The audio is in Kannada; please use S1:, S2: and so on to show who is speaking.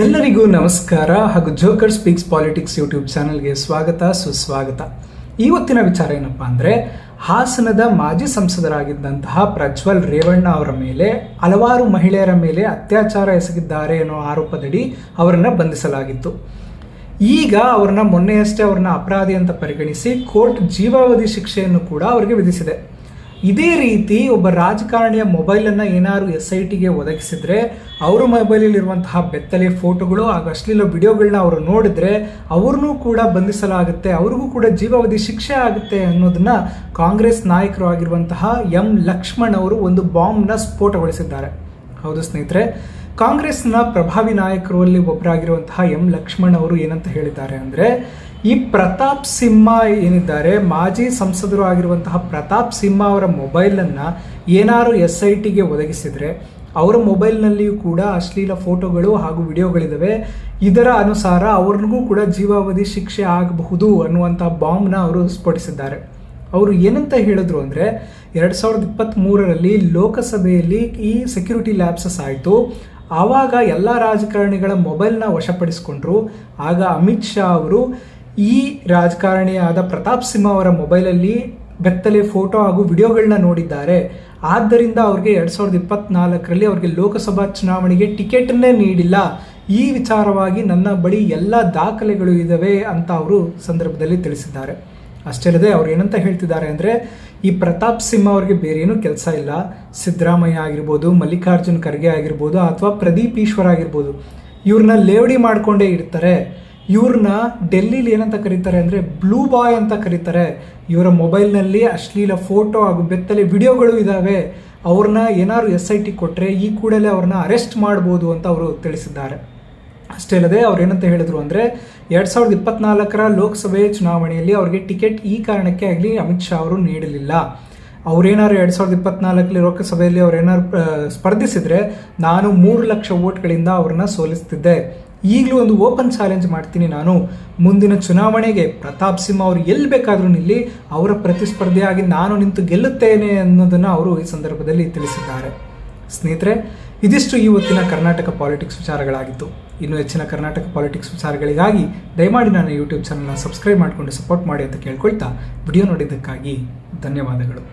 S1: ಎಲ್ಲರಿಗೂ ನಮಸ್ಕಾರ ಹಾಗೂ ಜೋಕರ್ ಸ್ಪೀಕ್ಸ್ ಪಾಲಿಟಿಕ್ಸ್ ಯೂಟ್ಯೂಬ್ ಚಾನಲ್ಗೆ ಸ್ವಾಗತ ಸುಸ್ವಾಗತ. ಇವತ್ತಿನ ವಿಚಾರ ಏನಪ್ಪಾ ಅಂದರೆ, ಹಾಸನದ ಮಾಜಿ ಸಂಸದರಾಗಿದ್ದಂತಹ ಪ್ರಜ್ವಲ್ ರೇವಣ್ಣ ಅವರ ಮೇಲೆ ಹಲವಾರು ಮಹಿಳೆಯರ ಮೇಲೆ ಅತ್ಯಾಚಾರ ಎಸಗಿದ್ದಾರೆ ಅನ್ನೋ ಆರೋಪದಡಿ ಅವರನ್ನು ಬಂಧಿಸಲಾಗಿತ್ತು. ಈಗ ಅವ್ರನ್ನ ಮೊನ್ನೆಯಷ್ಟೇ ಅವ್ರನ್ನ ಅಪರಾಧಿ ಅಂತ ಪರಿಗಣಿಸಿ ಕೋರ್ಟ್ ಜೀವಾವಧಿ ಶಿಕ್ಷೆಯನ್ನು ಕೂಡ ಅವರಿಗೆ ವಿಧಿಸಿದೆ. ಇದೇ ರೀತಿ ಒಬ್ಬ ರಾಜಕಾರಣಿಯ ಮೊಬೈಲನ್ನು ಏನಾದ್ರು SITಗೆ ಒದಗಿಸಿದ್ರೆ ಅವರ ಮೊಬೈಲಲ್ಲಿರುವಂತಹ ಬೆತ್ತಲೆ ಫೋಟೋಗಳು ಹಾಗೂ ಅಶ್ಲೀಲ ವಿಡಿಯೋಗಳನ್ನ ಅವರು ನೋಡಿದ್ರೆ ಅವ್ರನ್ನೂ ಕೂಡ ಬಂಧಿಸಲಾಗುತ್ತೆ, ಅವ್ರಿಗೂ ಕೂಡ ಜೀವಾವಧಿ ಶಿಕ್ಷೆ ಆಗುತ್ತೆ ಅನ್ನೋದನ್ನ ಕಾಂಗ್ರೆಸ್ ನಾಯಕರು ಆಗಿರುವಂತಹ ಎಂ ಲಕ್ಷ್ಮಣ್ ಅವರು ಒಂದು ಬಾಂಬ್ನ ಸ್ಫೋಟಗೊಳಿಸಿದ್ದಾರೆ. ಹೌದು ಸ್ನೇಹಿತರೆ, ಕಾಂಗ್ರೆಸ್ನ ಪ್ರಭಾವಿ ನಾಯಕರಲ್ಲಿ ಒಬ್ಬರಾಗಿರುವಂತಹ ಎಂ ಲಕ್ಷ್ಮಣ್ ಅವರು ಏನಂತ ಹೇಳಿದ್ದಾರೆ ಅಂದರೆ, ಈ ಪ್ರತಾಪ್ ಸಿಂಹ ಏನಿದ್ದಾರೆ, ಮಾಜಿ ಸಂಸದರು ಆಗಿರುವಂತಹ ಪ್ರತಾಪ್ ಸಿಂಹ ಅವರ ಮೊಬೈಲನ್ನು ಏನಾರು SITಗೆ ಒದಗಿಸಿದರೆ ಅವರ ಮೊಬೈಲ್ನಲ್ಲಿಯೂ ಕೂಡ ಅಶ್ಲೀಲ ಫೋಟೋಗಳು ಹಾಗೂ ವಿಡಿಯೋಗಳಿದ್ದಾವೆ. ಇದರ ಅನುಸಾರ ಅವ್ರಿಗೂ ಕೂಡ ಜೀವಾವಧಿ ಶಿಕ್ಷೆ ಆಗಬಹುದು ಅನ್ನುವಂಥ ಬಾಂಬ್ನ ಅವರು ಸ್ಫೋಟಿಸಿದ್ದಾರೆ. ಅವರು ಏನಂತ ಹೇಳಿದ್ರು ಅಂದರೆ, 2023ರಲ್ಲಿ ಲೋಕಸಭೆಯಲ್ಲಿ ಈ ಸೆಕ್ಯೂರಿಟಿ ಲ್ಯಾಪ್ಸಸ್ ಆಯಿತು. ಆವಾಗ ಎಲ್ಲ ರಾಜಕಾರಣಿಗಳ ಮೊಬೈಲ್ನ ವಶಪಡಿಸಿಕೊಂಡ್ರು. ಆಗ ಅಮಿತ್ ಶಾ ಅವರು ಈ ರಾಜಕಾರಣಿಯಾದ ಪ್ರತಾಪ್ ಸಿಂಹ ಅವರ ಮೊಬೈಲಲ್ಲಿ ಬೆತ್ತಲೆ ಫೋಟೋ ಹಾಗೂ ವಿಡಿಯೋಗಳನ್ನ ನೋಡಿದ್ದಾರೆ. ಆದ್ದರಿಂದ ಅವ್ರಿಗೆ 2024ರಲ್ಲಿ ಅವ್ರಿಗೆ ಲೋಕಸಭಾ ಚುನಾವಣೆಗೆ ಟಿಕೆಟನ್ನೇ ನೀಡಿಲ್ಲ. ಈ ವಿಚಾರವಾಗಿ ನನ್ನ ಬಳಿ ಎಲ್ಲ ದಾಖಲೆಗಳು ಇದ್ದಾವೆ ಅಂತ ಅವರು ಸಂದರ್ಭದಲ್ಲಿ ತಿಳಿಸಿದ್ದಾರೆ. ಅಷ್ಟೇ ಅಲ್ಲದೆ ಅವ್ರು ಏನಂತ ಹೇಳ್ತಿದ್ದಾರೆ ಅಂದರೆ, ಈ ಪ್ರತಾಪ್ ಸಿಂಹ ಅವ್ರಿಗೆ ಬೇರೇನೂ ಕೆಲಸ ಇಲ್ಲ. ಸಿದ್ದರಾಮಯ್ಯ ಆಗಿರ್ಬೋದು, ಮಲ್ಲಿಕಾರ್ಜುನ್ ಖರ್ಗೆ ಆಗಿರ್ಬೋದು, ಅಥವಾ ಪ್ರದೀಪ್ ಈಶ್ವರ್ ಆಗಿರ್ಬೋದು, ಇವ್ರನ್ನ ಲೇವಡಿ ಮಾಡಿಕೊಂಡೇ ಇರ್ತಾರೆ. ಇವ್ರನ್ನ ಡೆಲ್ಲಿಲಿ ಏನಂತ ಕರೀತಾರೆ ಅಂದರೆ ಬ್ಲೂ ಬಾಯ್ ಅಂತ ಕರೀತಾರೆ. ಇವರ ಮೊಬೈಲ್ನಲ್ಲಿ ಅಶ್ಲೀಲ ಫೋಟೋ ಹಾಗೂ ಬೆತ್ತಲೆ ವಿಡಿಯೋಗಳು ಇದ್ದಾವೆ. ಅವ್ರನ್ನ ಏನಾದ್ರು SIT ಕೊಟ್ಟರೆ ಈ ಕೂಡಲೇ ಅವ್ರನ್ನ ಅರೆಸ್ಟ್ ಮಾಡ್ಬೋದು ಅಂತ ಅವರು ತಿಳಿಸಿದ್ದಾರೆ. ಅಷ್ಟೇ ಅಲ್ಲದೆ ಅವ್ರು ಏನಂತ ಹೇಳಿದ್ರು ಅಂದರೆ, 2024ರ ಲೋಕಸಭೆ ಚುನಾವಣೆಯಲ್ಲಿ ಅವ್ರಿಗೆ ಟಿಕೆಟ್ ಈ ಕಾರಣಕ್ಕೆ ಆಗಲಿ ಅಮಿತ್ ಶಾ ಅವರು ನೀಡಲಿಲ್ಲ. ಅವ್ರೇನಾದ್ರು 2024ರಲ್ಲಿ ಲೋಕಸಭೆಯಲ್ಲಿ ಅವ್ರೇನಾದ್ರು ಸ್ಪರ್ಧಿಸಿದ್ರೆ ನಾನು 3 ಲಕ್ಷ ವೋಟ್ಗಳಿಂದ ಅವ್ರನ್ನ ಸೋಲಿಸ್ತಿದ್ದೆ. ಈಗಲೂ ಒಂದು ಓಪನ್ ಚಾಲೆಂಜ್ ಮಾಡ್ತೀನಿ, ನಾನು ಮುಂದಿನ ಚುನಾವಣೆಗೆ ಪ್ರತಾಪ್ ಸಿಂಹ ಅವರು ಎಲ್ಲಿ ಬೇಕಾದರೂ ನಿಲ್ಲಿ, ಅವರ ಪ್ರತಿಸ್ಪರ್ಧಿಯಾಗಿ ನಾನು ನಿಂತು ಗೆಲ್ಲುತ್ತೇನೆ ಅನ್ನೋದನ್ನು ಅವರು ಈ ಸಂದರ್ಭದಲ್ಲಿ ತಿಳಿಸಿದ್ದಾರೆ. ಸ್ನೇಹಿತರೆ, ಇದಿಷ್ಟು ಇವತ್ತಿನ ಕರ್ನಾಟಕ ಪಾಲಿಟಿಕ್ಸ್ ವಿಚಾರಗಳಾಗಿತ್ತು. ಇನ್ನು ಹೆಚ್ಚಿನ ಕರ್ನಾಟಕ ಪಾಲಿಟಿಕ್ಸ್ ವಿಚಾರಗಳಿಗಾಗಿ ದಯಮಾಡಿ ನನ್ನ ಯೂಟ್ಯೂಬ್ ಚಾನಲ್ನ ಸಬ್ಸ್ಕ್ರೈಬ್ ಮಾಡಿಕೊಂಡು ಸಪೋರ್ಟ್ ಮಾಡಿ ಅಂತ ಕೇಳ್ಕೊಳ್ತಾ, ವಿಡಿಯೋ ನೋಡಿದ್ದಕ್ಕಾಗಿ ಧನ್ಯವಾದಗಳು.